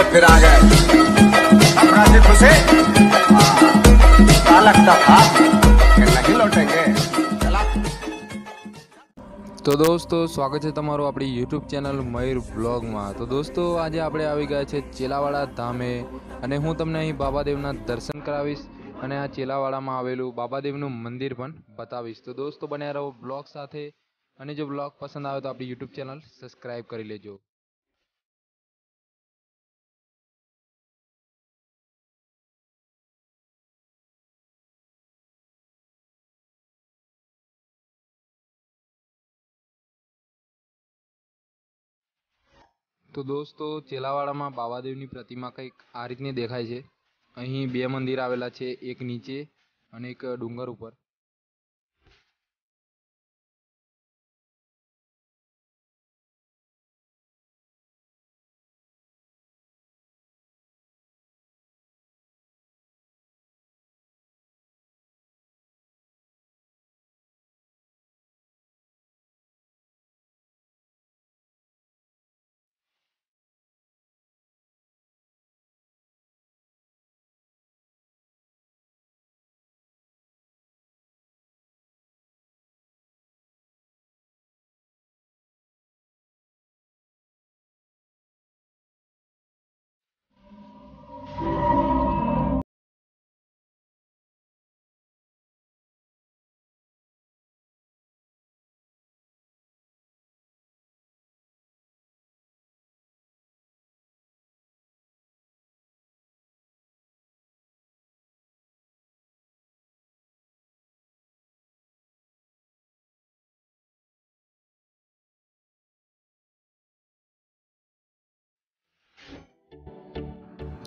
फिर आ गए। अब राजी खुशी? क्या लगता था कि नहीं लौटेंगे? चला। तो दोस्तों स्वागत है तमारो अपनी यूट्यूब चैनल मयूर ब्लॉग में। तो दोस्तों आज આપણે આવી ગયા છે ચેલાવાડા ધામે અને હું તમને અહીં બાબાદેવના દર્શન કરાવીશ અને આ ચેલાવાડામાં આવેલું બાબાદેવનું મંદિર પણ બતાવીશ। તો દોસ્તો બન્યા રહો બ્લોગ સાથે અને જો બ્લોગ પસંદ આવે તો આપણી यूट्यूब ચેનલ સબસ્ક્રાઇબ કરી લેજો। તો દોસ્તો ચેલાવાડામાં બાબાદેવની પ્રતિમા કંઈક આ રીતની દેખાય છે। અહીં બે મંદિર આવેલા છે, એક નીચે અને એક ડુંગર ઉપર।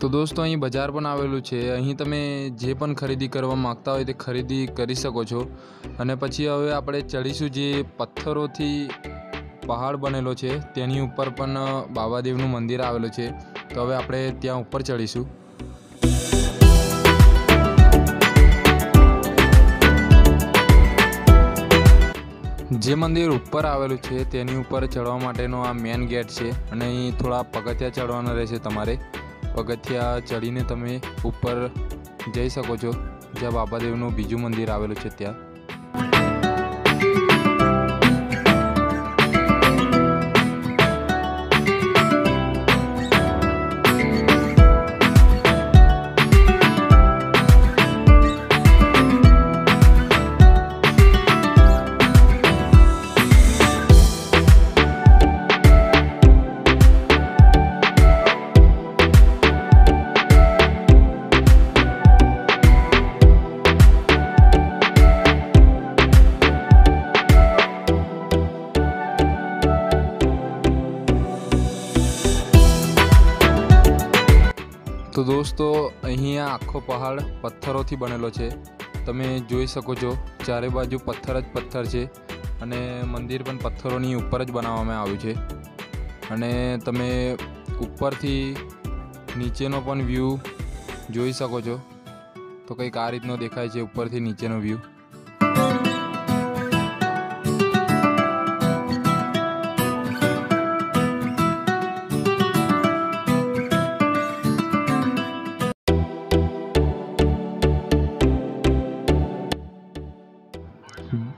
તો દોસ્તો અહીં બજાર પણ આવેલું છે। અહીં તમે જે પણ ખરીદી કરવા માંગતા હોય તે ખરીદી કરી શકો છો। અને પછી હવે આપણે ચડીશું જે પથ્થરોથી પહાડ બનેલો છે તેની ઉપર પણ બાબાદેવનું મંદિર આવેલું છે। તો હવે આપણે ત્યાં ઉપર ચડીશું। જે મંદિર ઉપર આવેલું છે તેની ઉપર ચડવા માટેનો આ મેન ગેટ છે અને અહીં થોડા પગથિયા ચડવાના રહેશે તમારે। પગથિયા ચડીને તમે ઉપર જઈ શકો છો જ્યાં બાબાદેવનું બીજું મંદિર આવેલું છે ત્યાં। तो दोस्तों अहींया आखो पहाड़ पत्थरों बनेलो छे। तमे जोई सको छो चारे बाजू पत्थर ज पत्थर छे अने मंदिर पण पत्थरोनी उपर ज बनाववामां आव्युं छे। अने तमे उपरथी नीचेनो पण व्यू जोई सको छो। तो कंईक आ रीतनो देखाय छे उपरथी नीचेनो व्यू।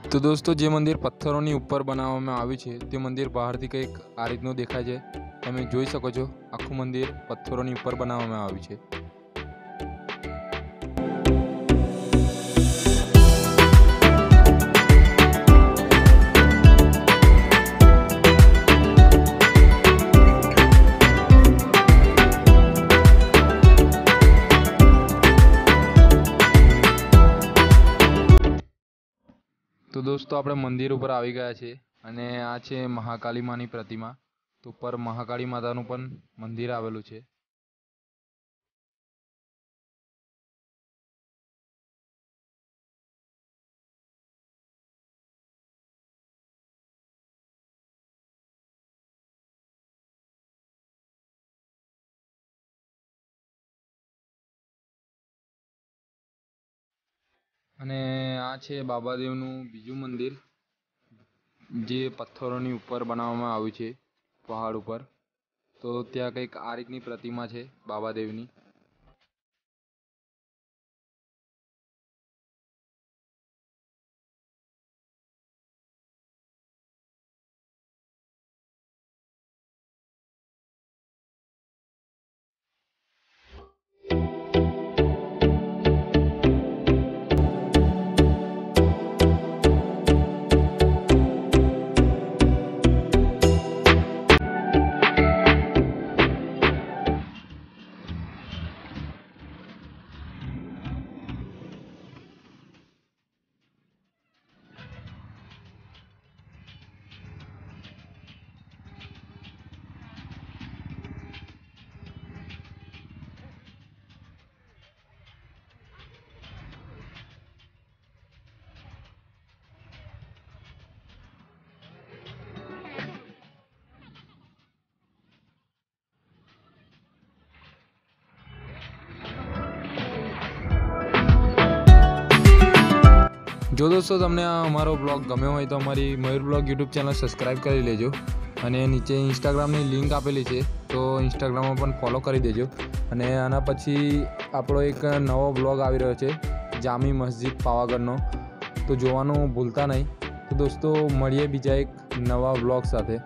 तो दोस्तों जे मंदिर पत्थरोनी ऊपर बनाववामां आव्युं छे ते मंदिर बहारथी कंईक आ रीतनुं देखाय छे। तमे जोई सको छो आखुं मंदिर पत्थरोनी ऊपर बनाववामां आव्युं छे। तो दोस्तों આપણે મંદિર ઉપર આવી ગયા છે અને આ છે મહાકાળી માની પ્રતિમા। તો ઉપર મહાકાળી માતાનું પણ મંદિર આવેલું છે। અને આ છે બાબાદેવનું બીજું મંદિર જે પથ્થરોની ઉપર બનાવવામાં આવ્યું છે પહાડ ઉપર। તો તો ત્યાં કંઈક આ રીતની પ્રતિમા છે બાબાદેવની. જો દોસ્તો તમને આ અમારો બ્લોગ ગમ્યો હોય તો અમારી મયુર બ્લોગ યુટ્યુબ ચેનલ સબસ્ક્રાઈબ કરી લેજો અને નીચે ઇન્સ્ટાગ્રામની લિંક આપેલી છે તો ઇન્સ્ટાગ્રામમાં પણ ફોલો કરી દેજો. અને આના પછી આપણો એક નવો બ્લોગ આવી રહ્યો છે જામી મસ્જિદ પાવાગઢનો, તો જોવાનું ભૂલતા નહીં. તો દોસ્તો મળીએ બીજા એક નવા બ્લોગ સાથે.